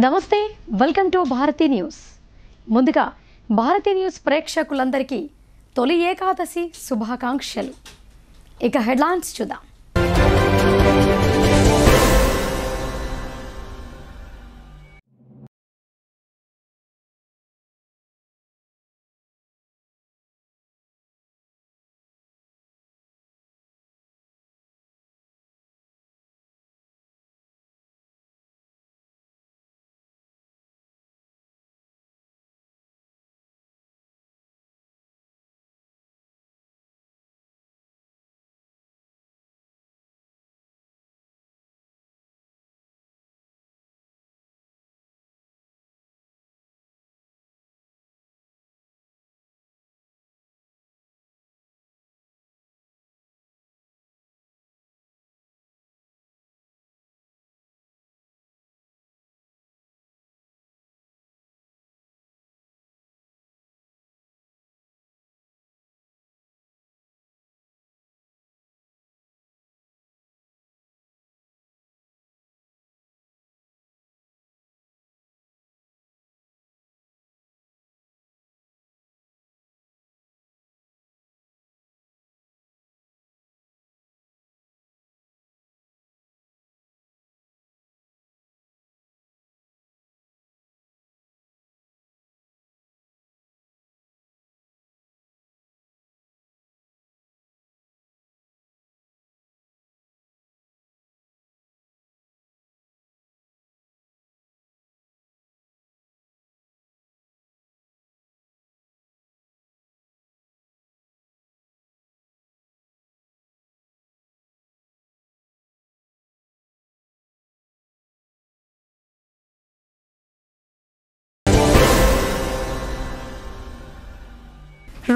నమస్తే, welcome to Bharati news. ముందుగా Bharati news ప్రేక్షకులందరికీ తొలి ఏకాదశి శుభాకాంక్షలు. ఇక హెడ్లైన్స్ చూద్దాం.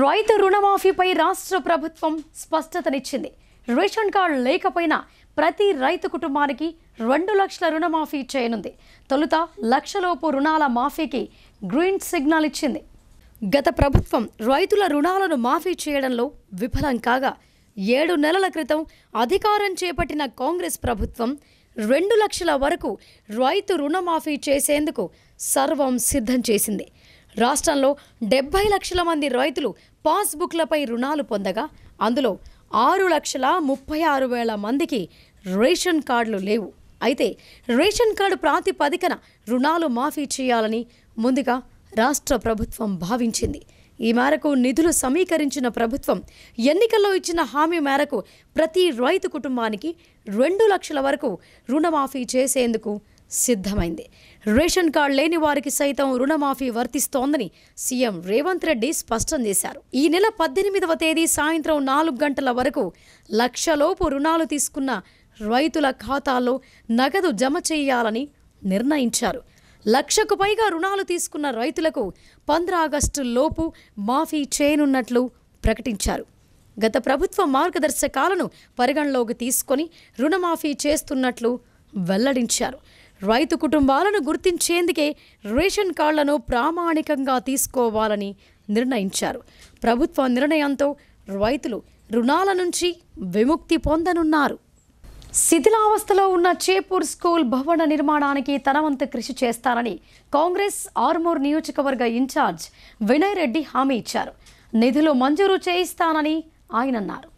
రైతు రుణమాఫీపై రాష్ట్ర ప్రభుత్వం స్పష్టతనిచ్చింది. రేషన్ కార్డు లేకపోయినా ప్రతి రైతు కుటుంబానికి 2 లక్షల రుణమాఫీ చేయనుంది. తొలుత లక్షలోపు రుణాల మాఫీకి గ్రీన్ సిగ్నల్ ఇచ్చింది. గత ప్రభుత్వం రైతుల రుణాలను మాఫీ చేయడంలో విఫలం కాగా 7 నెలల క్రితం అధికారం చేపట్టిన కాంగ్రెస్ ప్రభుత్వం 2 లక్షల వరకు రైతు రుణమాఫీ చేసేందుకు సర్వం సిద్ధం చేసింది. రాష్ట్రంలో 70 లక్షల మంది రైతులు పాస్బుక్లపై రుణాలు పొందగా అందులో 6,36,000 మందికి రేషన్ కార్డులు లేవు. అయితే రేషన్ కార్డు ప్రాతిపదికన రుణాలు మాఫీ చేయాలని ముందుగా రాష్ట్ర ప్రభుత్వం భావించింది. ఈ మేరకు నిధులు సమీకరించిన ప్రభుత్వం ఎన్నికల్లో ఇచ్చిన హామీ మేరకు ప్రతి రైతు కుటుంబానికి 2 లక్షల వరకు రుణమాఫీ చేసేందుకు సిద్ధమైంది. రేషన్ కార్డు లేని వారికి సైతం రుణమాఫీ వర్తిస్తోందని సీఎం రేవంత్ రెడ్డి స్పష్టం చేశారు. ఈ నెల 18వ తేదీ సాయంత్రం 4 గంటల వరకు లక్షలోపు రుణాలు తీసుకున్న రైతుల ఖాతాల్లో నగదు జమ చేయాలని నిర్ణయించారు. 1,00,000కు పైగా రుణాలు తీసుకున్న రైతులకు 15 ఆగస్టు లోపు మాఫీ చేయనున్నట్లు ప్రకటించారు. గత ప్రభుత్వ మార్గదర్శకాలను పరిగణలోకి తీసుకొని రుణమాఫీ చేస్తున్నట్లు వెల్లడించారు. రైతు కుటుంబాలను గుర్తించేందుకే రేషన్ కార్డులను ప్రామాణికంగా తీసుకోవాలని నిర్ణయించారు. ప్రభుత్వ నిర్ణయంతో రైతులు రుణాల నుంచి విముక్తి పొందనున్నారు. శిథిలావస్థలో ఉన్న చేపూర్ స్కూల్ భవన నిర్మాణానికి తన వంతు కృషి చేస్తానని కాంగ్రెస్ ఆర్మూర్ నియోజకవర్గ ఇన్ఛార్జ్ వినయ్ రెడ్డి హామీ ఇచ్చారు. నిధులు మంజూరు చేయిస్తానని ఆయన అన్నారు.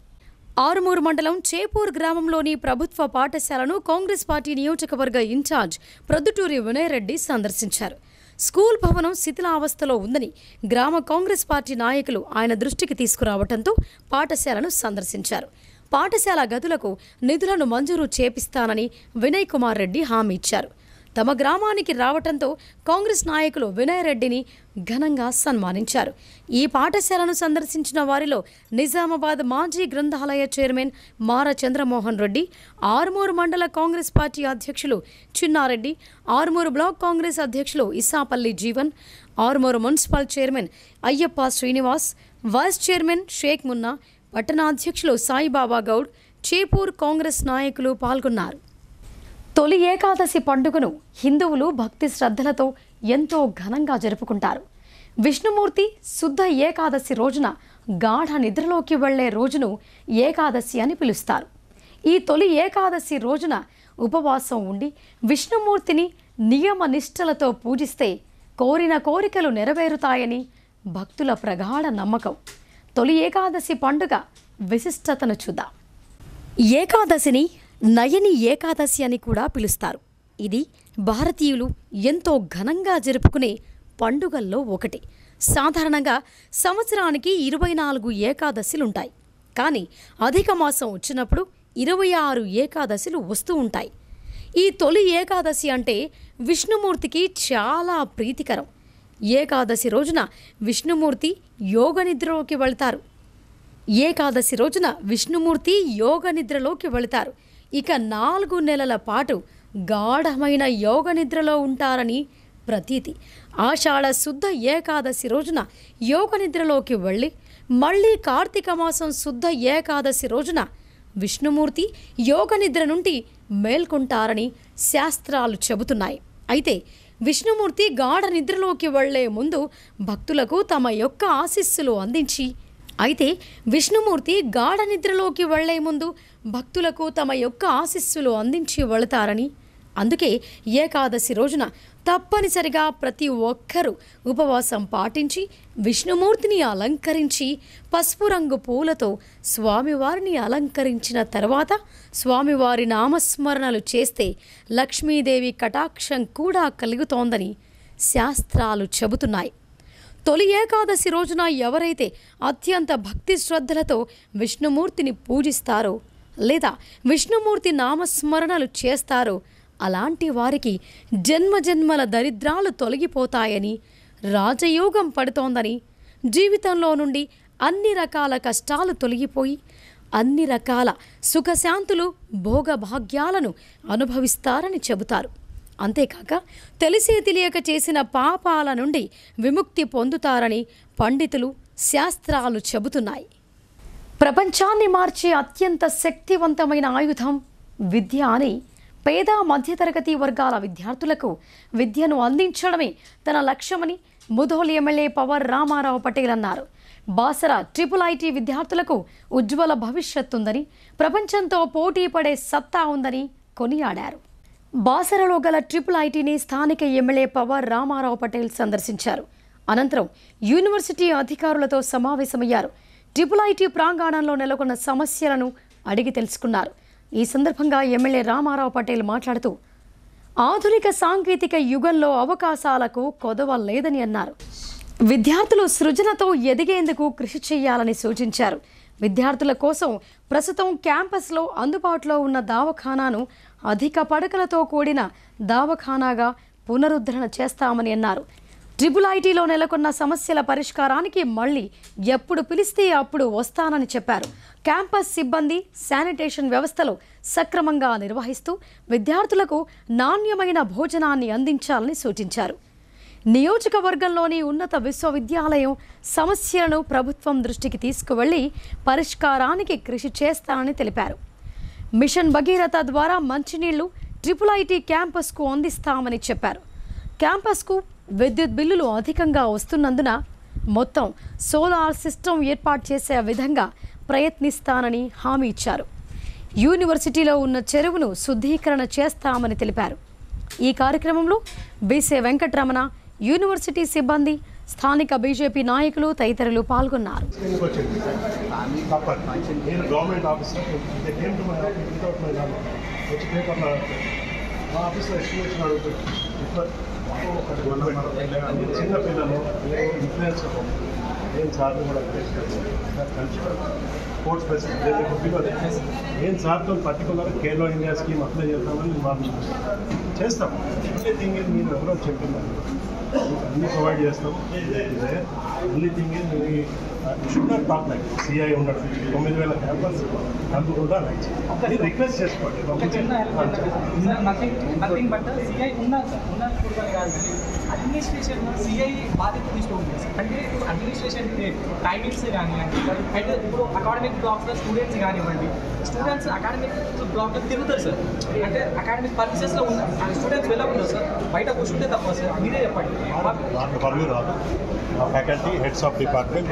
ఆరుమూరు మండలం చేపూర్ గ్రామంలోని ప్రభుత్వ పాఠశాలను కాంగ్రెస్ పార్టీ నియోజకవర్గ ఇన్ఛార్జ్ ప్రొద్దుటూరి వినయ్ రెడ్డి సందర్శించారు. స్కూల్ భవనం శిథిలావస్థలో ఉందని గ్రామ కాంగ్రెస్ పార్టీ నాయకులు ఆయన దృష్టికి తీసుకురావడంతో పాఠశాలను సందర్శించారు. పాఠశాల గదులకు నిధులను మంజూరు చేపిస్తానని వినయ్ కుమార్ రెడ్డి హామీ ఇచ్చారు. తమ గ్రామానికి రావడంతో కాంగ్రెస్ నాయకులు వినయ్ రెడ్డిని ఘనంగా సన్మానించారు. ఈ పాఠశాలను సందర్శించిన వారిలో నిజామాబాద్ మాజీ గ్రంథాలయ చైర్మన్ మార చంద్రమోహన్ రెడ్డి, ఆర్మూరు మండల కాంగ్రెస్ పార్టీ అధ్యక్షులు చిన్నారెడ్డి, ఆర్మూరు బ్లాక్ కాంగ్రెస్ అధ్యక్షులు Isapalli Jeevan, Armoor municipal chairman Ayyappa Srinivas, vice chairman Sheikh Munna, పట్టణ అధ్యక్షులు సాయిబాబా గౌడ్, చేపూర్ కాంగ్రెస్ నాయకులు పాల్గొన్నారు. తొలి ఏకాదశి పండుగను హిందువులు భక్తి శ్రద్ధలతో ఎంతో ఘనంగా జరుపుకుంటారు. విష్ణుమూర్తి శుద్ధ ఏకాదశి రోజున గాఢ నిద్రలోకి వెళ్లే రోజును ఏకాదశి అని పిలుస్తారు. ఈ తొలి ఏకాదశి రోజున ఉపవాసం ఉండి విష్ణుమూర్తిని నియమ నిష్టలతో పూజిస్తే కోరిన కోరికలు నెరవేరుతాయని భక్తుల ప్రగాఢ నమ్మకం. తొలి ఏకాదశి పండుగ విశిష్టతను చూద్దాం. ఏకాదశిని నయని ఏకాదశి అని కూడా పిలుస్తారు. ఇది భారతీయులు ఎంతో ఘనంగా జరుపుకునే పండుగల్లో ఒకటి. సాధారణంగా సంవత్సరానికి 24 ఏకాదశులుంటాయి. కానీ అధిక మాసం వచ్చినప్పుడు 26 ఏకాదశులు వస్తూ ఉంటాయి. ఈ తొలి ఏకాదశి అంటే విష్ణుమూర్తికి చాలా ప్రీతికరం. ఏకాదశి రోజున విష్ణుమూర్తి యోగ నిద్రలోకి వెళతారు. ఏకాదశి రోజున విష్ణుమూర్తి యోగ నిద్రలోకి వెళతారు. ఇక 4 నెలల పాటు గాఢమైన యోగ నిద్రలో ఉంటారని ప్రతీతి. ఆషాఢ శుద్ధ ఏకాదశి రోజున యోగ నిద్రలోకి వెళ్ళి మళ్ళీ కార్తీక మాసం శుద్ధ ఏకాదశి రోజున విష్ణుమూర్తి యోగ నిద్ర నుండి మేల్కొంటారని శాస్త్రాలు చెబుతున్నాయి. అయితే విష్ణుమూర్తి గాఢ నిద్రలోకి వెళ్లే ముందు భక్తులకు తమ యొక్క ఆశీస్సులు అందించి వెళతారని, అందుకే ఏకాదశి రోజున తప్పనిసరిగా ప్రతి ఒక్కరూ ఉపవాసం పాటించి విష్ణుమూర్తిని అలంకరించి పసుపు రంగు పూలతో స్వామివారిని అలంకరించిన తర్వాత స్వామివారి నామస్మరణలు చేస్తే లక్ష్మీదేవి కటాక్షం కూడా కలుగుతోందని శాస్త్రాలు చెబుతున్నాయి. తొలి ఏకాదశి రోజున ఎవరైతే అత్యంత భక్తి శ్రద్ధలతో విష్ణుమూర్తిని పూజిస్తారో లేదా విష్ణుమూర్తి నామస్మరణలు చేస్తారో అలాంటి వారికి జన్మజన్మల దరిద్రాలు తొలగిపోతాయని, రాజయోగం పడుతోందని, జీవితంలో నుండి అన్ని రకాల కష్టాలు తొలగిపోయి అన్ని రకాల సుఖశాంతులు భోగభాగ్యాలను అనుభవిస్తారని చెబుతారు. అంతేకాక తెలిసే తెలియక చేసిన పాపాల నుండి విముక్తి పొందుతారని పండితులు శాస్త్రాలు చెబుతున్నాయి. ప్రపంచాన్ని మార్చే అత్యంత శక్తివంతమైన ఆయుధం విద్య అని పేద మధ్యతరగతి వర్గాల విద్యార్థులకు విద్యను అందించడమే తన లక్ష్యమని ముధోల్ ఎమ్మెల్యే పవర్ రామారావు పటేల్ అన్నారు. బాసర IIIT విద్యార్థులకు ఉజ్వల భవిష్యత్తుందని, ప్రపంచంతో పోటీ పడే సత్తా ఉందని కొనియాడారు. బాసరలో గల IIITని స్థానిక ఎమ్మెల్యే పవర్ రామారావు పటేల్ సందర్శించారు. అనంతరం యూనివర్సిటీ అధికారులతో సమావేశమయ్యారు. IIIT ప్రాంగణంలో నెలకొన్న సమస్యలను అడిగి తెలుసుకున్నారు. ఈ సందర్భంగా ఎమ్మెల్యే రామారావు పటేల్ మాట్లాడుతూ ఆధునిక సాంకేతిక యుగంలో అవకాశాలకు కొదవ లేదని అన్నారు. విద్యార్థులు సృజనతో ఎదిగేందుకు కృషి చేయాలని సూచించారు. విద్యార్థుల కోసం ప్రస్తుతం క్యాంపస్లో అందుబాటులో ఉన్న దవాఖానాను అధిక పడకలతో కూడిన దవాఖానాగా పునరుద్ధరణ చేస్తామని అన్నారు. IIITలో నెలకొన్న సమస్యల పరిష్కారానికి మళ్ళీ ఎప్పుడు పిలిస్తే అప్పుడు వస్తానని చెప్పారు. క్యాంపస్ సిబ్బంది శానిటేషన్ వ్యవస్థలు సక్రమంగా నిర్వహిస్తూ విద్యార్థులకు నాణ్యమైన భోజనాన్ని అందించాలని సూచించారు. నియోజకవర్గంలోని ఉన్నత విశ్వవిద్యాలయం సమస్యలను ప్రభుత్వం దృష్టికి తీసుకువెళ్లి పరిష్కారానికి కృషి చేస్తానని తెలిపారు. మిషన్ భగీరథ ద్వారా మంచినీళ్లు IIIT క్యాంపస్కు అందిస్తామని చెప్పారు. క్యాంపస్కు విద్యుత్ బిల్లులు అధికంగా వస్తున్నందున మొత్తం సోలార్ సిస్టమ్ ఏర్పాటు చేసే విధంగా ప్రయత్నిస్తానని హామీ ఇచ్చారు. యూనివర్సిటీలో ఉన్న చెరువును శుద్ధీకరణ చేస్తామని తెలిపారు. ఈ కార్యక్రమంలో బీసే వెంకటరమణ, యూనివర్సిటీ సిబ్బంది, స్థానిక బీజేపీ నాయకులు తదితరులు పాల్గొన్నారు. చిన్న పిల్లలు ఇన్ఫ్లుయెన్స్ నేను సార్లు కూడా స్పోర్ట్స్ ఫెసిలిటీ నేను సార్తో particular Khelo India scheme apply చేస్తామని వాళ్ళు చేస్తాం. ఓన్లీ థింగ్ ఇది మీరు ఎవరో చెప్తున్నారు, అన్నీ ప్రొవైడ్ చేస్తాం. ఓన్లీ థింగ్ ఇది should not talk like CI ఉన్నట్టు 9,000 క్యాంపస్ అందుకుండా రిక్వెస్ట్ చేసుకోండి. అడ్మినిస్ట్రేషన్ సిఐ బాధ్యత తీసుకోండి. అంటే అడ్మినిస్ట్రేషన్ టైమింగ్స్ కానివ్వండి, అండ్ ఇప్పుడు అకాడమిక్ బ్లాక్స్లో స్టూడెంట్స్ కానివ్వండి, స్టూడెంట్స్ అకాడమిక్ బ్లాక్లో తిరుగుతారు సార్. అంటే అకాడమిక్ పర్పసెస్లో ఉన్న స్టూడెంట్స్ వెళ్ళకూడదు సార్, బయట కూర్చుంటే తప్ప సార్. మీరే చెప్పండి. ఫ్యాకల్టీ హెడ్స్ ఆఫ్ డిపార్ట్మెంట్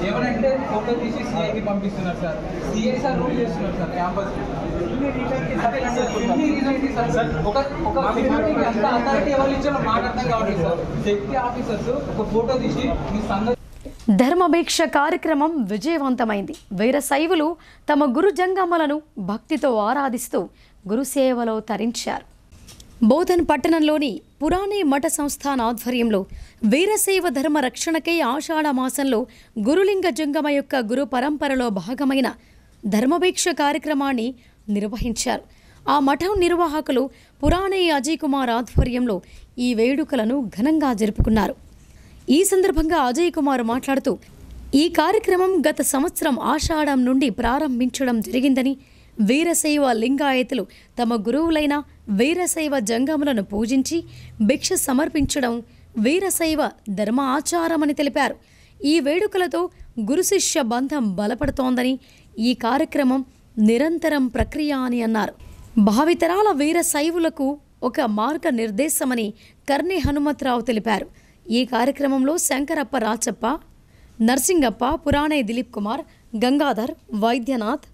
ఏమనంటే ఫోటో తీసి సిఐకి పంపిస్తున్నారు సార్. సిఐ సార్ రూల్ చేస్తున్నారు సార్ క్యాంపస్. ఒక అథారిటీ ఎవరు ఇచ్చారో మాకు అర్థం కావట్లేదు సార్. సేఫ్టీ ఆఫీసర్స్ ఒక ఫోటో తీసి మీ సంగతి. ధర్మభిక్ష కార్యక్రమం విజయవంతమైంది. వీరశైవులు తమ గురు జంగమ్మలను భక్తితో ఆరాధిస్తూ గురుసేవలో తరించారు. బోధన్ పట్టణంలోని పురాణి మఠ సంస్థాన ఆధ్వర్యంలో వీరశైవ ధర్మ రక్షణకై ఆషాఢ మాసంలో గురులింగ జంగమ యొక్క గురు పరంపరలో భాగమైన ధర్మభిక్ష కార్యక్రమాన్ని నిర్వహించారు. ఆ మఠం నిర్వాహకులు పురాణి అజయ్ కుమార్ ఆధ్వర్యంలో ఈ వేడుకలను ఘనంగా జరుపుకున్నారు. ఈ సందర్భంగా అజయ్ కుమార్ మాట్లాడుతూ ఈ కార్యక్రమం గత సంవత్సరం ఆషాఢం నుండి ప్రారంభించడం జరిగిందని, వీరశైవ లింగాయతులు తమ గురువులైన వీరశైవ జంగములను పూజించి భిక్ష సమర్పించడం వీరశైవ ధర్మ ఆచారమని తెలిపారు. ఈ వేడుకలతో గురు శిష్య బంధం బలపడుతోందని, ఈ కార్యక్రమం నిరంతరం ప్రక్రియ అని అన్నారు. భావితరాల వీరశైవులకు ఒక మార్గ నిర్దేశమని కర్ణి హనుమంతరావు తెలిపారు. ఈ కార్యక్రమంలో శంకరప్ప రాచప్ప, నర్సింగప్ప, పురాణే దిలీప్ కుమార్, గంగాధర్, వైద్యనాథ్,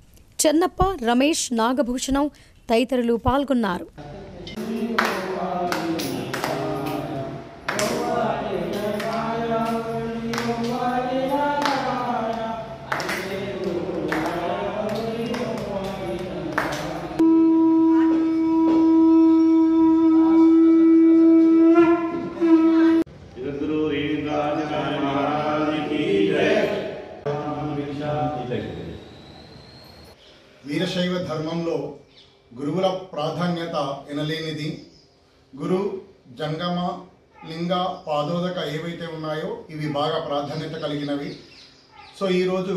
చెన్నప్ప, రమేష్, నాగభూషణం తదితరులు పాల్గొన్నారు. వీరశైవ ధర్మంలో గురువుల ప్రాధాన్యత ఎనలేనిది. గురు, జంగమ, లింగ, పాదోదక ఏవైతే ఉన్నాయో ఇవి బాగా ప్రాధాన్యత కలిగినవి. సో ఈరోజు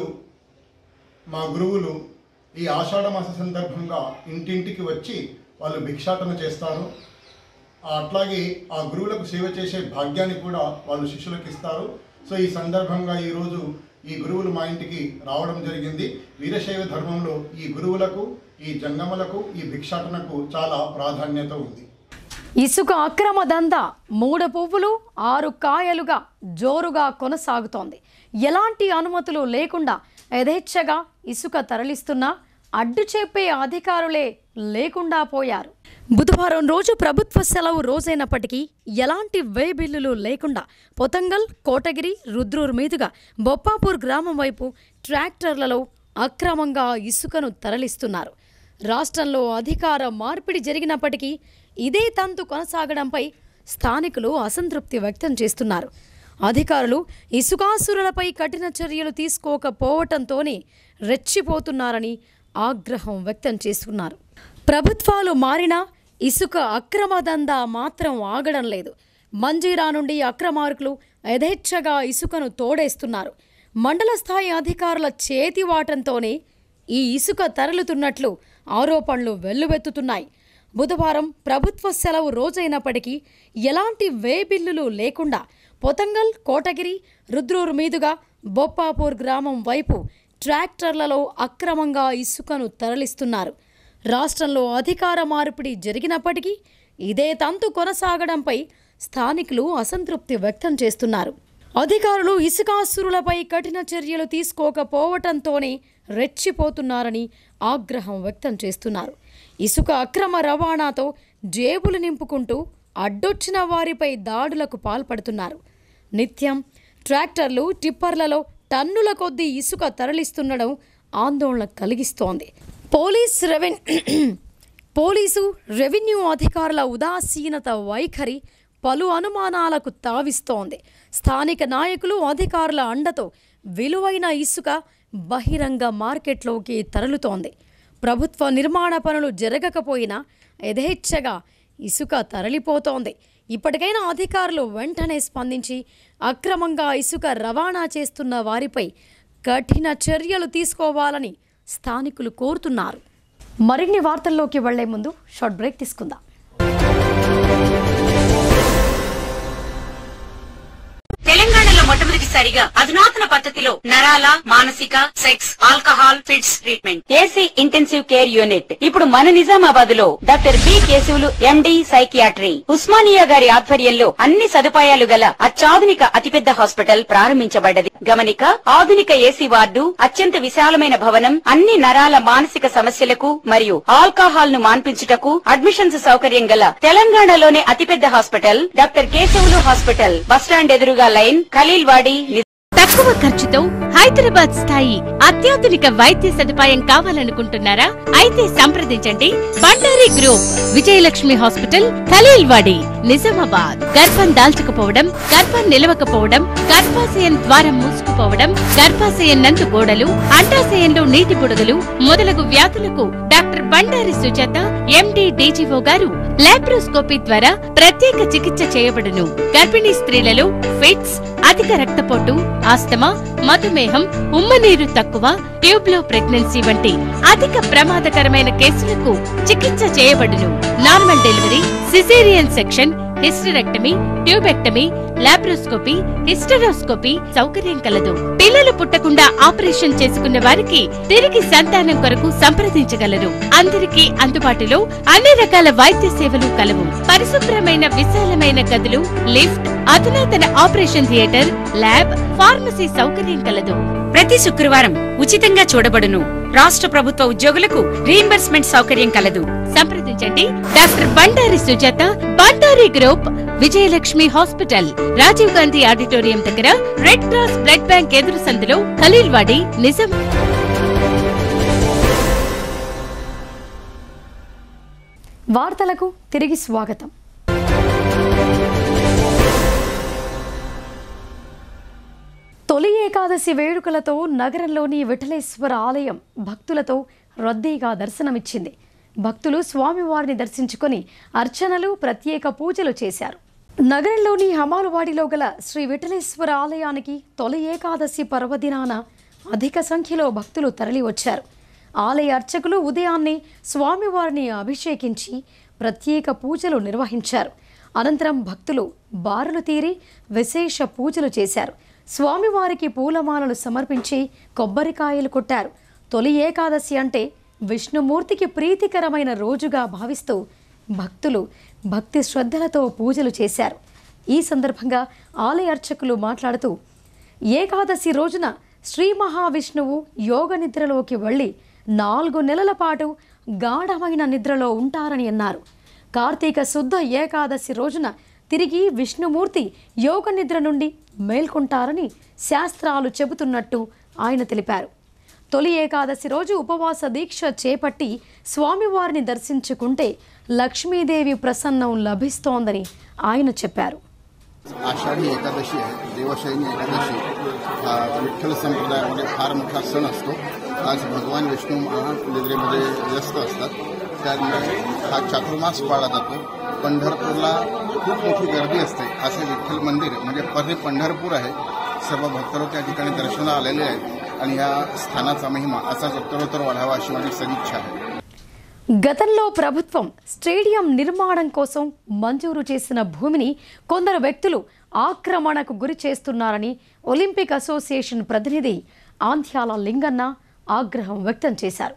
మా గురువులు ఈ ఆషాఢ మాస సందర్భంగా ఇంటింటికి వచ్చి వాళ్ళు భిక్షాటన చేస్తారు. అట్లాగే ఆ గురువులకు సేవ చేసే భాగ్యాన్ని కూడా వాళ్ళు శిష్యులకు ఇస్తారు. సో ఈ సందర్భంగా ఈరోజు ఈ గురువులు మా ఇంటికి రావడం జరిగింది. వీరశైవ ధర్మంలో ఈ గురువులకు, ఈ జంగములకు, ఈ భిక్షాటనకు చాలా ప్రాధాన్యత ఉంది. ఇసుక అక్రమ దందా 3 పువ్వులు 6 కాయలుగా జోరుగా కొనసాగుతోంది. ఎలాంటి అనుమతులు లేకుండా యథేచ్ఛగా ఇసుక తరలిస్తున్నా అడ్డు చెప్పే అధికారులే లేకుండా పోయారు. బుధవారం రోజు ప్రభుత్వ సెలవు రోజైనప్పటికీ ఎలాంటి వే బిల్లులు లేకుండా పొతంగల్, కోటగిరి, రుద్రూర్ మీదుగా బొప్పాపూర్ గ్రామం వైపు ట్రాక్టర్లలో అక్రమంగా ఇసుకను తరలిస్తున్నారు. రాష్ట్రంలో అధికార మార్పిడి జరిగినప్పటికీ ఇదే తంతు కొనసాగడంపై స్థానికులు అసంతృప్తి వ్యక్తం చేస్తున్నారు. అధికారులు ఇసుకాసురులపై కఠిన చర్యలు తీసుకోకపోవటంతోనే రెచ్చిపోతున్నారని ఆగ్రహం వ్యక్తం చేస్తున్నారు. ప్రభుత్వాలు మారినా ఇసుక అక్రమ దందా మాత్రం ఆగడం లేదు. మంజీరా నుండి అక్రమార్కులు యథేచ్ఛగా ఇసుకను తోడేస్తున్నారు. మండల స్థాయి అధికారుల చేతివాటంతోనే ఈ ఇసుక తరలుతున్నట్లు ఆరోపణలు వెల్లువెత్తుతున్నాయి. బుధవారం ప్రభుత్వ సెలవు రోజైనప్పటికీ ఎలాంటి వే బిల్లులు లేకుండా పొతంగల్, కోటగిరి, రుద్రూరు మీదుగా బొప్పాపూర్ గ్రామం వైపు ట్రాక్టర్లలో అక్రమంగా ఇసుకను తరలిస్తున్నారు. రాష్ట్రంలో అధికార మార్పిడి జరిగినప్పటికీ ఇదే తంతు కొనసాగడంపై స్థానికులు అసంతృప్తి వ్యక్తం చేస్తున్నారు. అధికారులు ఇసుకాసురులపై కఠిన చర్యలు తీసుకోకపోవటంతోనే రెచ్చిపోతున్నారని ఆగ్రహం వ్యక్తం చేస్తున్నారు. ఇసుక అక్రమ రవాణాతో జేబులు నింపుకుంటూ అడ్డొచ్చిన వారిపై దాడులకు పాల్పడుతున్నారు. నిత్యం ట్రాక్టర్లు, టిప్పర్లలో టన్నుల కొద్దీ ఇసుక తరలిస్తుండడం ఆందోళన కలిగిస్తోంది. పోలీసు, రెవెన్యూ అధికారుల ఉదాసీనత వైఖరి పలు అనుమానాలకు తావిస్తోంది. స్థానిక నాయకులు, అధికారుల అండతో విలువైన ఇసుక బహిరంగ మార్కెట్లోకి తరలుతోంది. ప్రభుత్వ నిర్మాణ పనులు జరగకపోయినా యథేచ్ఛగా ఇసుక తరలిపోతోంది. ఇప్పటికైనా అధికారులు వెంటనే స్పందించి అక్రమంగా ఇసుక రవాణా చేస్తున్న వారిపై కఠిన చర్యలు తీసుకోవాలని స్థానికులు కోరుతున్నారు. మరిన్ని వార్తల్లోకి వెళ్లే ముందు షార్ట్ బ్రేక్ తీసుకుందాం. తెలంగాణలో మొట్టమొదటి తప్పనిసరిగా అధునాతన పద్ధతిలో నరాల, మానసిక, sex, alcohol, fits treatment. AC intensive care unit ఇప్పుడు మన నిజామాబాద్ లో doctor B Keshavulu MD psychiatry Osmania గారి ఆధ్వర్యంలో అన్ని సదుపాయాలు గల అత్యాధునిక అతిపెద్ద హాస్పిటల్ ప్రారంభించబడ్డది. గమనిక, ఆధునిక ఏసీ వార్డు, అత్యంత విశాలమైన భవనం, అన్ని నరాల మానసిక సమస్యలకు మరియు ఆల్కహాల్ ను మాన్పించుటకు అడ్మిషన్స్ సౌకర్యం గల తెలంగాణలోనే అతిపెద్ద hospital doctor Keshavulu hospital. Bus stand ఎదురుగా లైన్, ఖలీల్వాడి. తక్కువ ఖర్చుతో హైదరాబాద్ స్థాయి అత్యాధునిక వైద్య సదుపాయం కావాలనుకుంటున్నారా? అయితే సంప్రదించండి బండారి గ్రూప్, విజయలక్ష్మి హాస్పిటల్, ఖలీల్వాడి, నిజామాబాద్. గర్భం దాల్చకపోవడం, గర్భం నిలవకపోవడం, గర్భాశయం ద్వారం మూసుకుపోవడం, గర్భాశయం నందు గోడలు, అండాశయంలో నీటి బుడగలు మొదలగు వ్యాధులకు డాక్టర్ బండారి సుజాత ఎండి డీజీఓ గారు లాప్రోస్కోపీ ద్వారా ప్రత్యేక చికిత్స చేయబడును. గర్భిణీ స్త్రీలలో ఫిట్స్, అధిక రక్తపోటు, ఆస్తమా, మధుమేహం, ఉమ్మనీరు తక్కువ, ట్యూబ్లో ప్రెగ్నెన్సీ వంటి అధిక ప్రమాదకరమైన కేసులకు చికిత్స చేయబడును. Normal delivery, caesarean section, hysterectomy, tubectomy, laparoscopy, hysteroscopy సౌకర్యం కలదు. పిల్లలు పుట్టకుండా ఆపరేషన్ చేసుకున్న వారికి తిరిగి సంతానం కొరకు సంప్రదించగలరు. అందరికీ అందుబాటులో అన్ని రకాల వైద్య సేవలు కలవు. పరిశుభ్రమైన విశాలమైన గదులు, లిఫ్ట్, అధునాతన ఆపరేషన్ థియేటర్, ల్యాబ్, ఫార్మసీ సౌకర్యం కలదు. ప్రతి శుక్రవారం ఉచితంగా చూడబడును. రాష్ట్ర ప్రభుత్వ ఉద్యోగులకు రీయింబర్స్మెంట్ సౌకర్యం కలదు. సంప్రదించండి doctor Bandari Sujatha, Bandari group, Vijayalakshmi hospital, Rajiv Gandhi auditorium దగ్గర, రెడ్ క్రాస్ బ్లడ్ బ్యాంక్ ఎదురు సందులో, ఖలీల్వాడి, నిజాం. వార్తలకు తిరిగి స్వాగతం. తొలి ఏకాదశి వేడుకలతో నగరంలోని విఠలేశ్వర ఆలయం భక్తులతో రద్దీగా దర్శనమిచ్చింది. భక్తులు స్వామివారిని దర్శించుకొని అర్చనలు, ప్రత్యేక పూజలు చేశారు. నగరంలోని హమాలువాడిలో గల శ్రీ విఠలేశ్వర ఆలయానికి తొలి ఏకాదశి పర్వదినాన అధిక సంఖ్యలో భక్తులు తరలివచ్చారు. ఆలయ అర్చకులు ఉదయాన్నే స్వామివారిని అభిషేకించి ప్రత్యేక పూజలు నిర్వహించారు. అనంతరం భక్తులు బారులు తీరి విశేష పూజలు చేశారు. స్వామివారికి పూలమాలలు సమర్పించి కొబ్బరికాయలు కొట్టారు. తొలి ఏకాదశి అంటే విష్ణుమూర్తికి ప్రీతికరమైన రోజుగా భావిస్తూ భక్తులు భక్తి శ్రద్ధలతో పూజలు చేశారు. ఈ సందర్భంగా ఆలయ అర్చకులు మాట్లాడుతూ, ఏకాదశి రోజున శ్రీ మహావిష్ణువు యోగ నిద్రలోకి వెళ్ళి 4 నెలల పాటు గాఢమైన నిద్రలో ఉంటారని అన్నారు. కార్తీక శుద్ధ ఏకాదశి రోజున తిరిగి విష్ణుమూర్తి యోగ నిద్ర నుండి మేల్కొంటారని శాస్త్రాలు చెబుతున్నట్టు ఆయన తెలిపారు. తొలి ఏకాదశి రోజు ఉపవాస దీక్ష చేపట్టి స్వామివారిని దర్శించుకుంటే లక్ష్మీదేవి ప్రసన్నం లభిస్తోందని ఆయన చెప్పారు. आषाढी एकादशी आहे, देवशयनी एकादशी हा विठ्ठल संप्रदायामध्ये फार मोठा सण असतो. आज भगवान विष्णू निद्रेमध्ये व्यस्त असतात, त्यामुळे हा चातुर्मास पाळला जातो. पंढरपूरला खूप मोठी गर्दी असते. असे विठ्ठल मंदिर म्हणजे पंढरपूर आहे. सर्व भक्त त्या ठिकाणी दर्शनाला आलेले आहेत आणि या स्थानाचा महिमा असाच उत्तरोत्तर वाढावा अशी माझी सदिच्छा आहे. గతంలో ప్రభుత్వం స్టేడియం నిర్మాణం కోసం మంజూరు చేసిన భూమిని కొందరు వ్యక్తులు ఆక్రమణకు గురి చేస్తున్నారని ఒలింపిక్ అసోసియేషన్ ప్రతినిధి ఆంధ్యాల లింగన్న ఆగ్రహం వ్యక్తం చేశారు.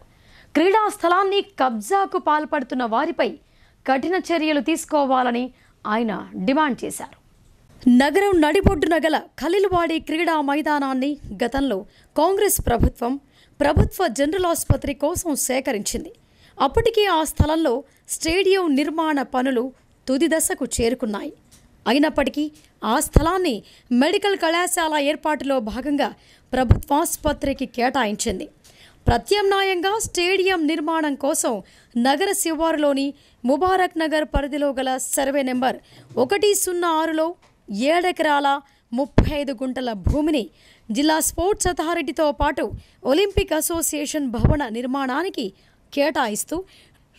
క్రీడా స్థలాన్ని కబ్జాకు పాల్పడుతున్న వారిపై కఠిన చర్యలు తీసుకోవాలని ఆయన డిమాండ్ చేశారు. నగరం నడిబొడ్డున గల ఖలీల్వాడి క్రీడా మైదానాన్ని గతంలో కాంగ్రెస్ ప్రభుత్వ జనరల్ ఆసుపత్రి కోసం సేకరించింది. అప్పటికే ఆ స్థలంలో స్టేడియం నిర్మాణ పనులు తుది దశకు చేరుకున్నాయి. అయినప్పటికీ ఆ స్థలాన్ని మెడికల్ కళాశాల ఏర్పాటులో భాగంగా ప్రభుత్వాసుపత్రికి కేటాయించింది. ప్రత్యామ్నాయంగా స్టేడియం నిర్మాణం కోసం నగర శివారులోని ముబారక్ నగర్ పరిధిలో గల సర్వే నెంబర్ 106లో 7 ఎకరాల 35 గుంటల భూమిని జిల్లా స్పోర్ట్స్ అథారిటీతో పాటు ఒలింపిక్ అసోసియేషన్ భవన నిర్మాణానికి కేటాయిస్తూ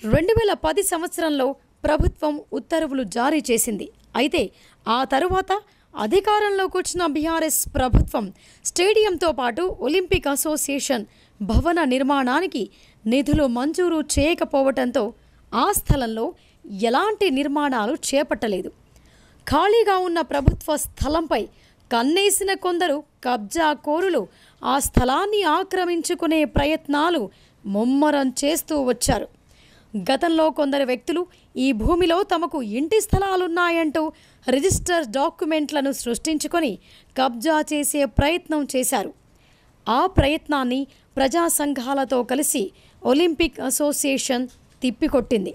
2010 సంవత్సరంలో ప్రభుత్వం ఉత్తర్వులు జారీ చేసింది. అయితే ఆ తరువాత అధికారంలోకి వచ్చిన బీఆర్ఎస్ ప్రభుత్వం స్టేడియంతో పాటు ఒలింపిక్ అసోసియేషన్ భవన నిర్మాణానికి నిధులు మంజూరు చేయకపోవడంతో ఆ స్థలంలో ఎలాంటి నిర్మాణాలు చేపట్టలేదు. ఖాళీగా ఉన్న ప్రభుత్వ స్థలంపై కన్నేసిన కొందరు కబ్జా కోరులు ఆ స్థలాన్ని ఆక్రమించుకునే ప్రయత్నాలు ముమ్మరం చేస్తూ వచ్చారు. గతంలో కొందరు వ్యక్తులు ఈ భూమిలో తమకు ఇంటి స్థలాలున్నాయంటూ రిజిస్టర్ డాక్యుమెంట్లను సృష్టించుకొని కబ్జా చేసే ప్రయత్నం చేశారు. ఆ ప్రయత్నాన్ని ప్రజా సంఘాలతో కలిసి ఒలింపిక్ అసోసియేషన్ తిప్పికొట్టింది.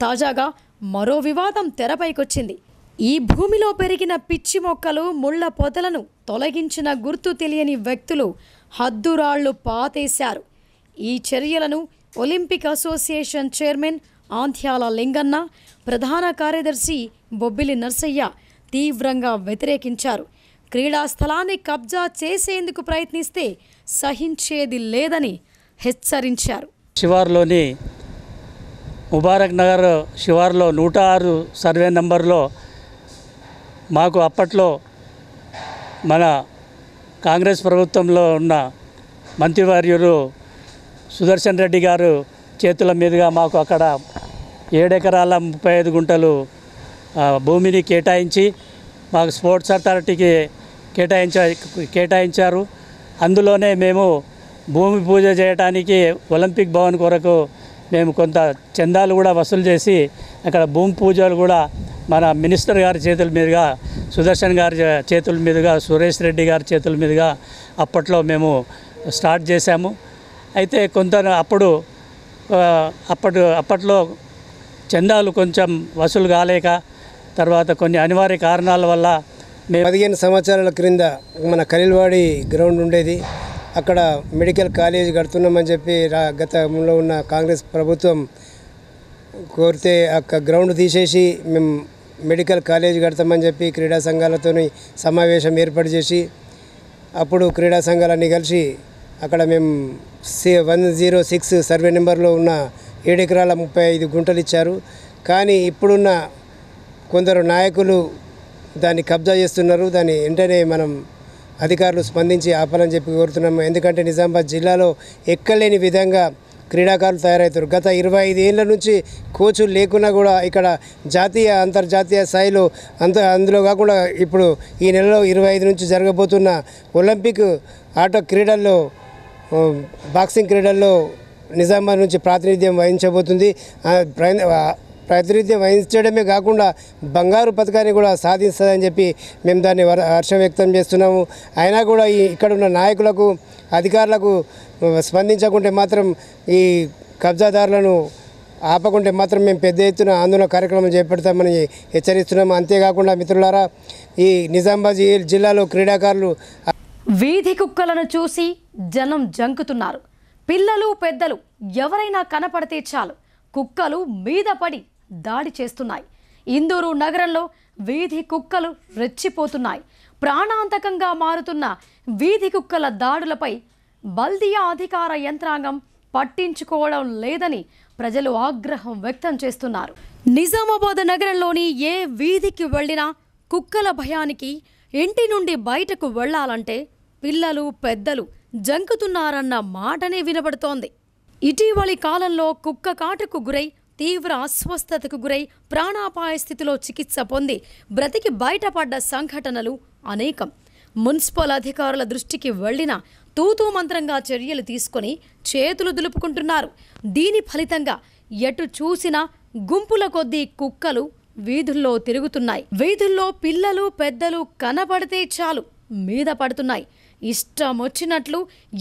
తాజాగా మరో వివాదం తెరపైకొచ్చింది. ఈ భూమిలో పెరిగిన పిచ్చి మొక్కలు, ముళ్ల పొదలను తొలగించిన గుర్తు తెలియని వ్యక్తులు హద్దురాళ్లు పాతేశారు. ఈ చర్యలను ఒలింపిక్ అసోసియేషన్ చైర్మన్ ఆంధ్యాల లింగన్న, ప్రధాన కార్యదర్శి బొబ్బిలి నర్సయ్య తీవ్రంగా వ్యతిరేకించారు. క్రీడా స్థలాన్ని కబ్జా చేసేందుకు ప్రయత్నిస్తే సహించేది లేదని హెచ్చరించారు. శివార్లోని ముబారక్ నగర్ శివార్లో 106 సర్వే నంబర్లో మాకు అప్పట్లో మన కాంగ్రెస్ ప్రభుత్వంలో ఉన్న మంత్రివర్యులు సుదర్శన్ రెడ్డి గారు చేతుల మీదుగా మాకు అక్కడ 7 ఎకరాల 35 గుంటలు భూమిని కేటాయించి మాకు స్పోర్ట్స్ అథారిటీకి కేటాయించారు. అందులోనే మేము భూమి పూజ చేయడానికి ఒలింపిక్ భవన్ కొరకు మేము కొంత చందాలు కూడా వసూలు చేసి అక్కడ భూమి పూజలు కూడా మన మినిస్టర్ గారి చేతుల మీదుగా, సుదర్శన్ గారి చేతుల మీదుగా, సురేష్ రెడ్డి గారి చేతుల మీదుగా అప్పట్లో మేము స్టార్ట్ చేశాము. అయితే కొంత అప్పట్లో చందాలు కొంచెం వసూలు కాలేక తర్వాత కొన్ని అనివార్య కారణాల వల్ల 15 సంవత్సరాల క్రింద మన ఖలీల్వాడి గ్రౌండ్ ఉండేది. అక్కడ మెడికల్ కాలేజ్ కడుతున్నామని చెప్పి గతంలో ఉన్న కాంగ్రెస్ ప్రభుత్వం కోరితే ఆ గ్రౌండ్ తీసేసి మేము మెడికల్ కాలేజ్ కడతామని చెప్పి క్రీడా సంఘాలతో సమావేశం ఏర్పాటు చేసి అప్పుడు క్రీడా సంఘాలన్నీ కలిసి అక్కడ మేము 106 సర్వే నెంబర్లో ఉన్న 7 ఎకరాల 35 గుంటలు ఇచ్చారు. కానీ ఇప్పుడున్న కొందరు నాయకులు దాన్ని కబ్జా చేస్తున్నారు. దాన్ని వెంటనే మనం అధికారులు స్పందించి ఆపాలని చెప్పి కోరుతున్నాము. ఎందుకంటే నిజామాబాద్ జిల్లాలో ఎక్కలేని విధంగా క్రీడాకారులు తయారవుతారు. గత 25 ఏళ్ళ నుంచి కోచులు లేకున్నా కూడా ఇక్కడ జాతీయ అంతర్జాతీయ స్థాయిలో అందులో కాకుండా ఇప్పుడు ఈ నెలలో 25 నుంచి జరగబోతున్న ఒలింపిక్ ఆటో క్రీడల్లో బాక్సింగ్ క్రీడల్లో నిజామాబాద్ నుంచి ప్రాతినిధ్యం వహించబోతుంది. ప్రాతినిధ్యం వహించడమే కాకుండా బంగారు పథకాన్ని కూడా సాధిస్తుందని చెప్పి మేము దాన్ని హర్షం వ్యక్తం చేస్తున్నాము. అయినా కూడా ఇక్కడ ఉన్న నాయకులకు, అధికారులకు స్పందించకుంటే మాత్రం, ఈ కబ్జాదారులను ఆపకుంటే మాత్రం మేము పెద్ద ఎత్తున ఆందోళన కార్యక్రమం చేపడతామని హెచ్చరిస్తున్నాము. అంతేకాకుండా మిత్రులారా, ఈ నిజామాబాద్ జిల్లాలో క్రీడాకారులు వీధి కుక్కలను చూసి జనం జంకుతున్నారు. పిల్లలు, పెద్దలు ఎవరైనా కనపడితే చాలు కుక్కలు మీద పడి దాడి చేస్తున్నాయి. ఇందూరు నగరంలో వీధి కుక్కలు రెచ్చిపోతున్నాయి. ప్రాణాంతకంగా మారుతున్న వీధి కుక్కల దాడులపై బల్దియా అధికార యంత్రాంగం పట్టించుకోవడం లేదని ప్రజలు ఆగ్రహం వ్యక్తం చేస్తున్నారు. నిజామాబాద్ నగరంలోని ఏ వీధికి వెళ్ళినా కుక్కల భయానికి ఇంటి నుండి బయటకు వెళ్లాలంటే పిల్లలు, పెద్దలు జంకుతున్నారన్న మాటనే వినబడుతోంది. ఇటీవలి కాలంలో కుక్క కాటుకు గురై తీవ్ర అస్వస్థతకు గురై ప్రాణాపాయ స్థితిలో చికిత్స పొంది బ్రతికి బయటపడ్డ సంఘటనలు అనేకం. మున్సిపల్ అధికారుల దృష్టికి వెళ్లినా తూతూ మంత్రంగా చర్యలు తీసుకొని చేతులు దులుపుకుంటున్నారు. దీని ఫలితంగా ఎటు చూసినా గుంపుల కొద్దీ కుక్కలు వీధుల్లో తిరుగుతున్నాయి. వీధుల్లో పిల్లలు, పెద్దలు కనపడితే చాలు మీద పడుతున్నాయి. ఇష్టమొచ్చినట్లు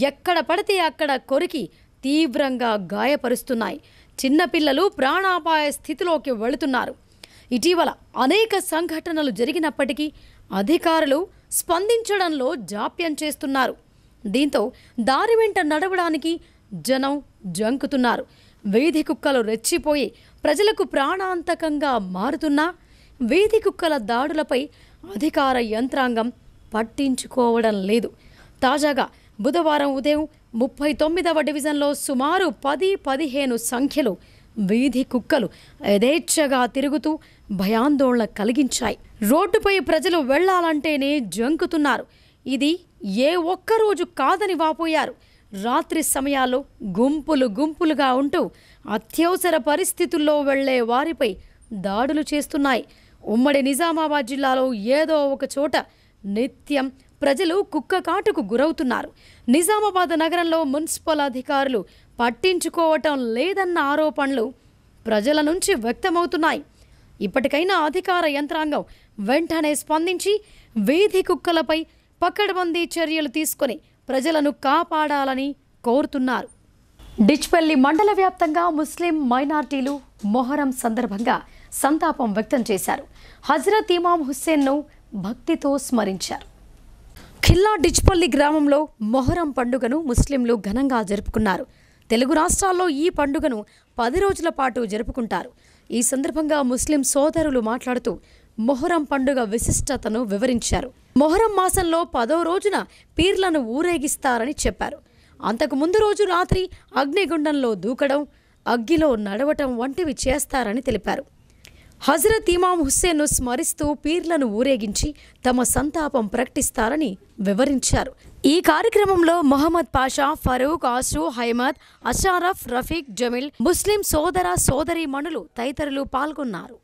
ఎక్కడ పడితే అక్కడ కొరికి తీవ్రంగా గాయపరుస్తున్నాయి. చిన్నపిల్లలు ప్రాణాపాయ స్థితిలోకి వెళుతున్నారు. ఇటీవల అనేక సంఘటనలు జరిగినప్పటికీ అధికారులు స్పందించడంలో జాప్యం చేస్తున్నారు. దీంతో దారి వెంట నడవడానికి జనం జంకుతున్నారు. వీధి కుక్కలు రెచ్చిపోయి ప్రజలకు ప్రాణాంతకంగా మారుతున్నా వీధి కుక్కల దాడులపై అధికార యంత్రాంగం పట్టించుకోవడం లేదు. తాజాగా బుధవారం ఉదయం 39వ డివిజన్లో సుమారు 10-15 సంఖ్యలో వీధి కుక్కలు యథేచ్ఛగా తిరుగుతూ భయాందోళన కలిగించాయి. రోడ్డుపై ప్రజలు వెళ్లాలంటేనే జంకుతున్నారు. ఇది ఏ ఒక్కరోజు కాదని వాపోయారు. రాత్రి సమయాల్లో గుంపులుగా ఉంటూ అత్యవసర పరిస్థితుల్లో వెళ్లే వారిపై దాడులు చేస్తున్నాయి. ఉమ్మడి నిజామాబాద్ జిల్లాలో ఏదో ఒక చోట నిత్యం ప్రజలు కుక్క కాటుకు గురవుతున్నారు. నిజామాబాద్ నగరంలో మున్సిపల్ అధికారులు పట్టించుకోవటం లేదన్న ఆరోపణలు ప్రజల నుంచి వ్యక్తమవుతున్నాయి. ఇప్పటికైనా అధికార యంత్రాంగం వెంటనే స్పందించి వీధి కుక్కలపై పకడ్బందీ చర్యలు తీసుకొని ప్రజలను కాపాడాలని కోరుతున్నారు. డిచ్పల్లి మండల వ్యాప్తంగా ముస్లిం మైనార్టీలు మొహరం సందర్భంగా సంతాపం వ్యక్తం చేశారు. హజరత్ ఇమాం హుస్సేన్ను భక్తితో స్మరించారు. ఖిల్లా డిచ్పల్లి గ్రామంలో మొహరం పండుగను ముస్లింలు ఘనంగా జరుపుకున్నారు. తెలుగు రాష్ట్రాల్లో ఈ పండుగను 10 రోజుల పాటు జరుపుకుంటారు. ఈ సందర్భంగా ముస్లిం సోదరులు మాట్లాడుతూ మొహరం పండుగ విశిష్టతను వివరించారు. మొహరం మాసంలో 10వ రోజున పీర్లను ఊరేగిస్తారని చెప్పారు. అంతకు ముందు రోజు రాత్రి అగ్నిగుండంలో దూకడం, అగ్గిలో నడవటం వంటివి చేస్తారని తెలిపారు. హజరత్ ఇమాం హుస్సేన్ను స్మరిస్తూ పీర్లను ఊరేగించి తమ సంతాపం ప్రకటిస్తారని వివరించారు. ఈ కార్యక్రమంలో మొహమ్మద్ పాషా, ఫరూక్, ఆసు, హైమద్, అషారఫ్, రఫీక్, జమీల్, ముస్లిం సోదర సోదరీమణులు తదితరులు పాల్గొన్నారు.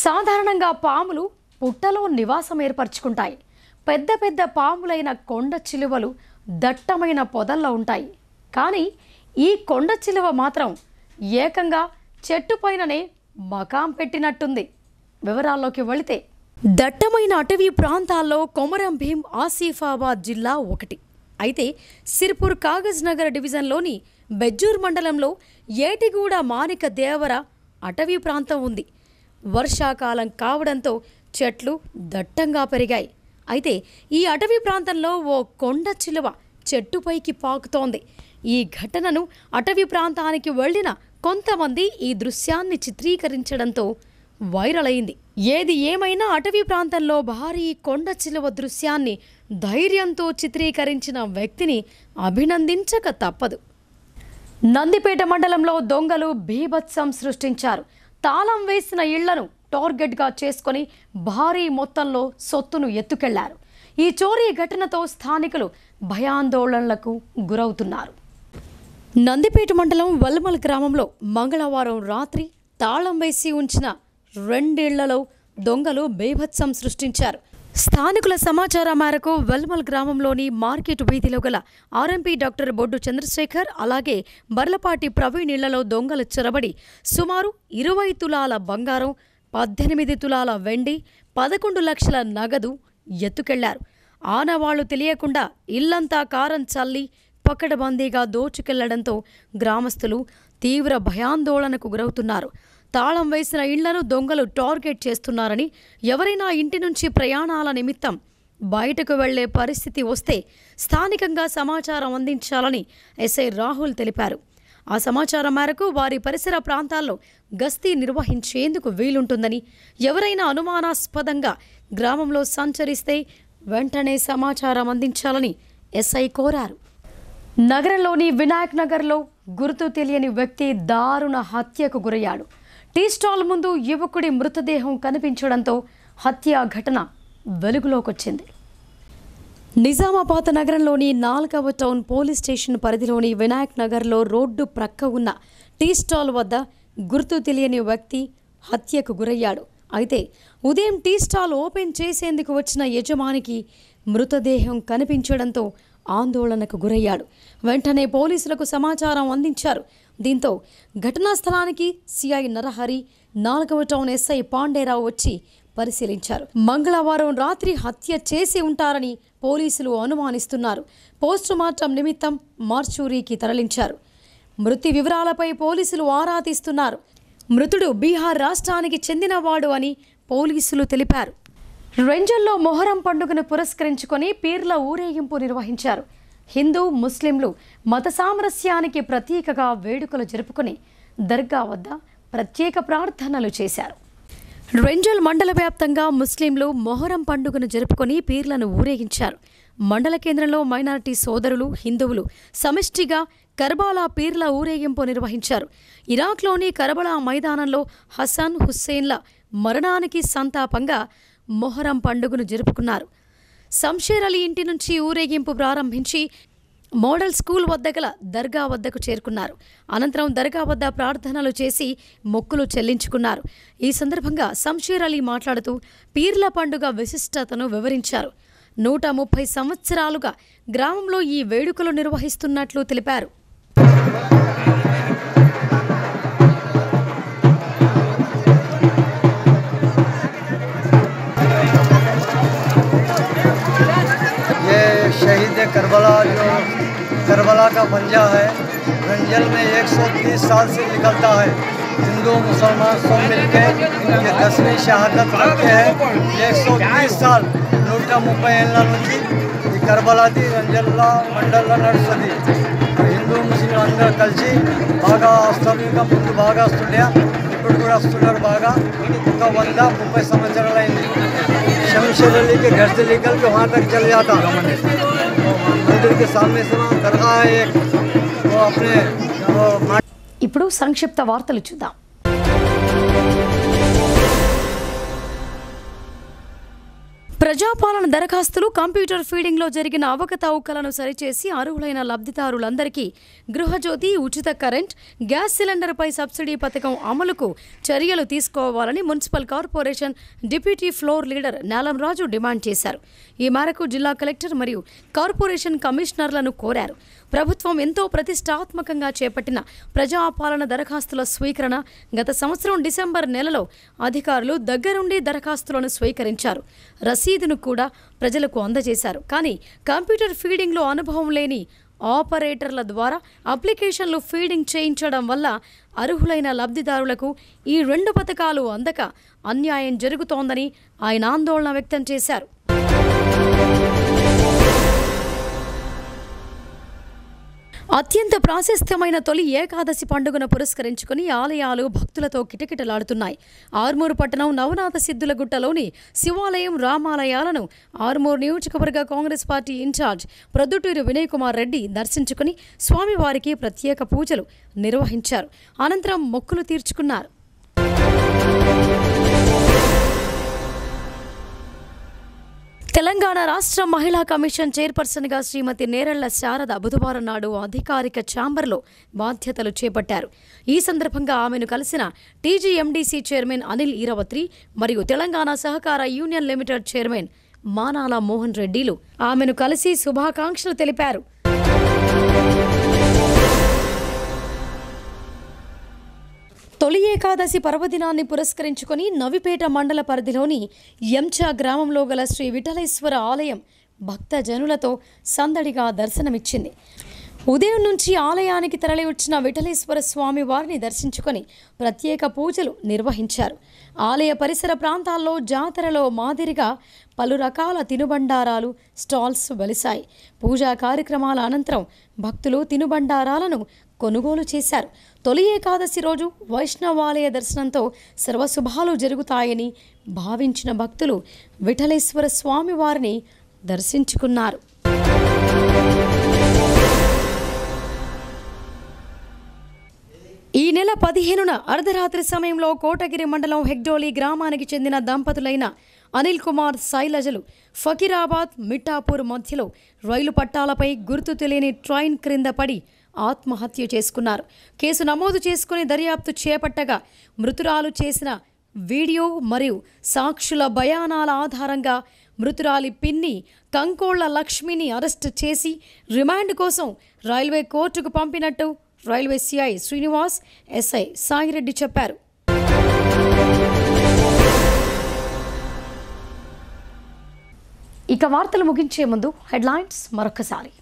సాధారణంగా పాములు పుట్టలో నివాసం ఏర్పరచుకుంటాయి. పెద్ద పెద్ద పాములైన కొండ చిలువలు దట్టమైన పొదల్లో ఉంటాయి. కానీ ఈ కొండ చిలువ మాత్రం ఏకంగా చెట్టుపైననే మకాం పెట్టినట్టుంది. వివరాల్లోకి వెళితే దట్టమైన అటవీ ప్రాంతాల్లో కొమరం భీం ఆసిఫాబాద్ జిల్లా ఒకటి. అయితే సిర్పూర్ కాగజ్ నగర్ డివిజన్లోని బెజ్జూర్ మండలంలో ఏటిగూడ మానిక దేవర అటవీ ప్రాంతం ఉంది. వర్షాకాలం కావడంతో చెట్లు దట్టంగా పెరిగాయి. అయితే ఈ అటవీ ప్రాంతంలో ఓ కొండ చిలువ చెట్టుపైకి పాకుతోంది. ఈ ఘటనను అటవీ ప్రాంతానికి వెళ్లిన కొంతమంది ఈ దృశ్యాన్ని చిత్రీకరించడంతో వైరల్ అయింది. ఏది ఏమైనా అటవీ ప్రాంతంలో భారీ కొండ చిలువ దృశ్యాన్ని ధైర్యంతో చిత్రీకరించిన వ్యక్తిని అభినందించక తప్పదు. నందిపేట మండలంలో దొంగలు బీభత్సం సృష్టించారు. తాళం వేసిన ఇళ్లను టార్గెట్గా చేసుకొని భారీ మొత్తంలో సొత్తును ఎత్తుకెళ్లారు. ఈ చోరీ ఘటనతో స్థానికులు భయాందోళనలకు గురవుతున్నారు. నందిపేట మండలం వల్మల్ గ్రామంలో మంగళవారం రాత్రి తాళం వేసి ఉంచిన 2 ఇళ్లలో దొంగలు బీభత్సం సృష్టించారు. స్థానికుల సమాచారం మేరకు వెల్మల్ గ్రామంలోని మార్కెట్ వీధిలో గల ఆర్ఎంపీ డాక్టర్ బొడ్డు చంద్రశేఖర్ అలాగే బర్లపాటి ప్రవీణ్ ఇళ్లలో దొంగలు చొరబడి సుమారు 20 తులాల బంగారం, 18 తులాల వెండి, 11 లక్షల నగదు ఎత్తుకెళ్లారు. ఆనవాళ్లు తెలియకుండా ఇల్లంతా కారం చల్లి పకడ్బందీగా దోచుకెళ్లడంతో గ్రామస్తులు తీవ్ర భయాందోళనకు గురవుతున్నారు. తాళం వేసిన ఇళ్లను దొంగలు టార్గెట్ చేస్తున్నారని, ఎవరైనా ఇంటి నుంచి ప్రయాణాల నిమిత్తం బయటకు వెళ్లే పరిస్థితి వస్తే స్థానికంగా సమాచారం అందించాలని ఎస్ఐ రాహుల్ తెలిపారు. ఆ సమాచారం మేరకు వారి పరిసర ప్రాంతాల్లో గస్తీ నిర్వహించేందుకు వీలుంటుందని, ఎవరైనా అనుమానాస్పదంగా గ్రామంలో సంచరిస్తే వెంటనే సమాచారం అందించాలని ఎస్ఐ కోరారు. నగరంలోని వినాయక్ నగర్లో గుర్తు తెలియని వ్యక్తి దారుణ హత్యకు గురయ్యాడు. టీ స్టాల్ ముందు యువకుడి మృతదేహం కనిపించడంతో హత్యా ఘటన వెలుగులోకొచ్చింది. నిజామాబాద్ నగరంలోని 4వ టౌన్ పోలీస్ స్టేషన్ పరిధిలోని వినాయక్ నగర్లో రోడ్డు ప్రక్క ఉన్న టీ స్టాల్ వద్ద గుర్తు తెలియని వ్యక్తి హత్యకు గురయ్యాడు. అయితే ఉదయం టీ స్టాల్ ఓపెన్ చేసేందుకు వచ్చిన యజమానికి మృతదేహం కనిపించడంతో ఆందోళనకు గురయ్యాడు. వెంటనే పోలీసులకు సమాచారం అందించారు. దీంతో ఘటనా స్థలానికి సిఐ నరహరి, 4వ టౌన్ ఎస్ఐ పాండేరావు వచ్చి పరిశీలించారు. మంగళవారం రాత్రి హత్య చేసి ఉంటారని పోలీసులు అనుమానిస్తున్నారు. పోస్టుమార్టం నిమిత్తం మార్చూరీకి తరలించారు. మృతి వివరాలపై పోలీసులు ఆరా తీస్తున్నారు. మృతుడు బీహార్ రాష్ట్రానికి చెందినవాడు అని పోలీసులు తెలిపారు. రెంజల్లో మొహరం పండుగను పురస్కరించుకొని పీర్ల ఊరేగింపు నిర్వహించారు. హిందూ ముస్లింలు మత సామరస్యానికి ప్రతీకగా వేడుకలు జరుపుకుని దర్గా వద్ద ప్రత్యేక ప్రార్థనలు చేశారు. రెంజల్ మండల వ్యాప్తంగా ముస్లింలు మొహరం పండుగను జరుపుకొని పీర్లను ఊరేగించారు. మండల కేంద్రంలో మైనారిటీ సోదరులు హిందువులు సమిష్టిగా కర్బాలా పీర్ల ఊరేగింపు నిర్వహించారు. ఇరాక్లోని కర్బలా మైదానంలో హసన్ హుస్సేన్ల మరణానికి సంతాపంగా మొహరం పండుగను జరుపుకున్నారు. శంషేర్ అలీ ఇంటి నుంచి ఊరేగింపు ప్రారంభించి మోడల్ స్కూల్ వద్ద గల దర్గా వద్దకు చేరుకున్నారు. అనంతరం దర్గా వద్ద ప్రార్థనలు చేసి మొక్కులు చెల్లించుకున్నారు. ఈ సందర్భంగా శంషేర్ అలీ మాట్లాడుతూ పీర్ల పండుగ విశిష్టతను వివరించారు. 130 సంవత్సరాలుగా గ్రామంలో ఈ వేడుకలు నిర్వహిస్తున్నట్లు తెలిపారు. शहीद करबला जो करबला का पंजा है, रंजल में 130 साल से निकलता है. हिंदू मुसलमान सब मिलकर ये 10वीं शहादत रखते हैं. 130 साल 130 ఏళ్ళ నుంచి ఈ కర్బలాది రంజల్లా మండల్లో నడుస్తుంది. హిందూ ముస్లిం అందరూ కలిసి బాగా వస్తారు. ఇంకా ముందు బాగా వస్తుండే, ఇప్పుడు కూడా వస్తున్నారు బాగా. ఒక 130 సంవత్సరాలు అయింది. शमशेर अली के घर से निकल के वहाँ तक चल जाता. मंदिर के सामने से वहाँ दरगाह है एक, वो अपने ఇప్పుడు సంక్షిప్త వార్తలు చూద్దాం. ప్రజాపాలన దరఖాస్తులు కంప్యూటర్ ఫీడింగ్లో జరిగిన అవకతవకలను సరిచేసి అర్హులైన లబ్ధిదారులందరికీ గృహజ్యోతి, ఉచిత కరెంట్, గ్యాస్ సిలిండర్పై సబ్సిడీ పథకం అమలుకు చర్యలు తీసుకోవాలని municipal corporation deputy floor leader Nalamraju demand చేశారు. ఈ మేరకు జిల్లా కలెక్టర్ మరియు కార్పొరేషన్ కమిషనర్లను కోరారు. ప్రభుత్వం ఎంతో ప్రతిష్టాత్మకంగా చేపట్టిన ప్రజాపాలన దరఖాస్తుల స్వీకరణ గత సంవత్సరం డిసెంబర్ నెలలో అధికారులు దగ్గరుండి దరఖాస్తులను స్వీకరించారు. రసీదును కూడా ప్రజలకు అందజేశారు. కానీ కంప్యూటర్ ఫీడింగ్లో అనుభవం లేని ఆపరేటర్ల ద్వారా అప్లికేషన్లు ఫీడింగ్ చేయించడం వల్ల అర్హులైన లబ్ధిదారులకు ఈ 2 పథకాలు అందక అన్యాయం జరుగుతోందని ఆయన ఆందోళన వ్యక్తం చేశారు. అత్యంత ప్రాశస్త్యమైన తొలి ఏకాదశి పండుగను పురస్కరించుకుని ఆలయాలు భక్తులతో కిటకిటలాడుతున్నాయి. ఆర్మూరు పట్టణం నవనాథ సిద్ధులగుట్టలోని శివాలయం, రామాలయాలను ఆర్మూరు నియోజకవర్గ కాంగ్రెస్ పార్టీ ఇన్ఛార్జ్ ప్రొద్దుటూరు వినయ్ కుమార్ రెడ్డి దర్శించుకుని స్వామివారికి ప్రత్యేక పూజలు నిర్వహించారు. అనంతరం మొక్కులు తీర్చుకున్నారు. తెలంగాణ రాష్ట్ర మహిళా కమిషన్ చైర్పర్సన్గా శ్రీమతి నేరళ్ల శారద బుధవారం నాడు అధికారిక ఛాంబర్లో బాధ్యతలు చేపట్టారు. ఈ సందర్భంగా ఆమెను కలిసిన టీజీఎండీసీ చైర్మన్ అనిల్ ఈరవత్రి మరియు తెలంగాణ సహకార union limited chairman Manala Mohan రెడ్డిలు ఆమెను కలిసి శుభాకాంక్షలు తెలిపారు. తొలి ఏకాదశి పర్వదినాన్ని పురస్కరించుకొని నవిపేట మండల పరిధిలోని ఎంచా గ్రామంలో గల శ్రీ విఠలేశ్వర ఆలయం భక్తజనులతో సందడిగా దర్శనమిచ్చింది. ఉదయం నుంచి ఆలయానికి తరలి వచ్చిన విఠలేశ్వర స్వామి వారిని దర్శించుకొని ప్రత్యేక పూజలు నిర్వహించారు. ఆలయ పరిసర ప్రాంతాల్లో జాతరలో మాదిరిగా పలు రకాల తినుబండారాలు స్టాల్స్ వెలిశాయి. పూజా కార్యక్రమాల అనంతరం భక్తులు తినుబండారాలను కొనుగోలు చేశారు. తొలి ఏకాదశి రోజు వైష్ణవాలయ దర్శనంతో సర్వశుభాలు జరుగుతాయని భావించిన భక్తులు విఠలేశ్వర స్వామి వారిని దర్శించుకున్నారు. ఈ నెల 15న అర్ధరాత్రి సమయంలో కోటగిరి మండలం హెగ్డోలి గ్రామానికి చెందిన దంపతులైన అనిల్ కుమార్, శైలజలు ఫకీరాబాద్ మిఠాపూర్ మధ్యలో రైలు పట్టాలపై గుర్తు తెలియని ట్రైన్ క్రింద పడి ఆత్మహత్య చేసుకున్నారు. కేసు నమోదు చేసుకుని దర్యాప్తు చేపట్టగా మృతురాలు చేసిన వీడియో మరియు సాక్షుల బయానాల ఆధారంగా మృతురాలి పిన్ని కంకోళ్ల లక్ష్మిని అరెస్టు చేసి రిమాండ్ కోసం రైల్వే కోర్టుకు పంపినట్టు railway CI Srinivas, SI Saireddy చెప్పారు. ఇక వార్తలు ముగించే ముందు హెడ్లైన్స్ మరొకసారి.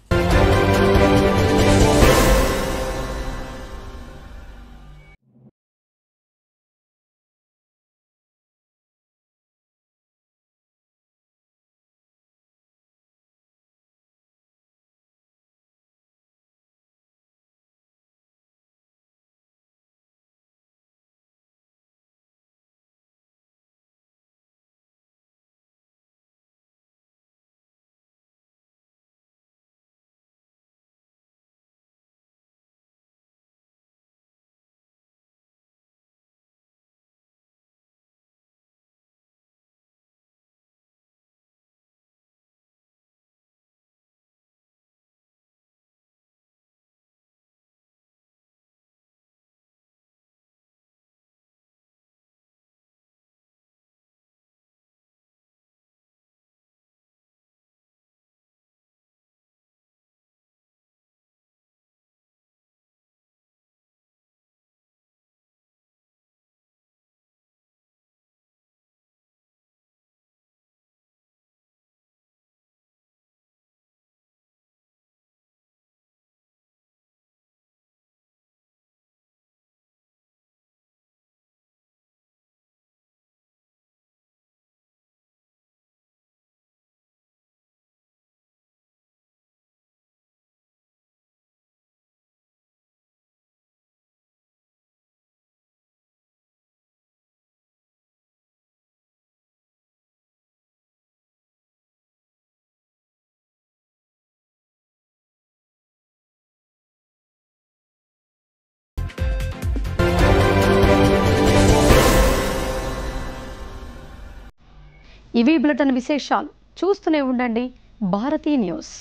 ఇవి బులెటిన్ విశేషాలు. చూస్తూనే ఉండండి భారతీ న్యూస్.